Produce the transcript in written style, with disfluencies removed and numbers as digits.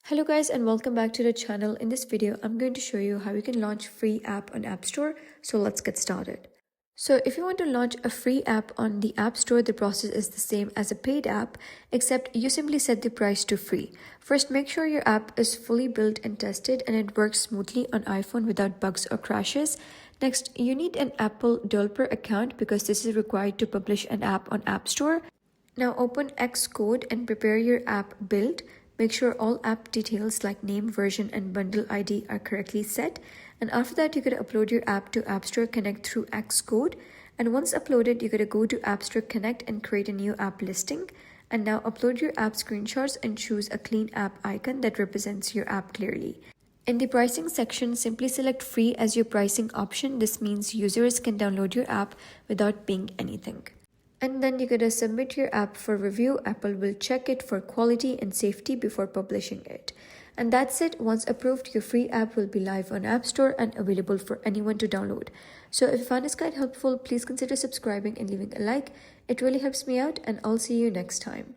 Hello guys and welcome back to the channel. In this video, I'm going to show you how you can launch free app on App Store. So let's get started. So if you want to launch a free app on the App Store, the process is the same as a paid app, except you simply set the price to free. First, make sure your app is fully built and tested and it works smoothly on iPhone without bugs or crashes. Next, you need an Apple developer account because this is required to publish an app on App Store. Now open Xcode and prepare your app build. Make sure all app details like name, version, and bundle ID are correctly set. And after that, you're going to upload your app to App Store Connect through Xcode. And once uploaded, you're going to go to App Store Connect and create a new app listing. And now upload your app screenshots and choose a clean app icon that represents your app clearly. In the pricing section, simply select free as your pricing option. This means users can download your app without paying anything. And then you're going to submit your app for review. Apple will check it for quality and safety before publishing it. And that's it. Once approved, your free app will be live on App Store and available for anyone to download. So if you found this guide helpful, please consider subscribing and leaving a like. It really helps me out, and I'll see you next time.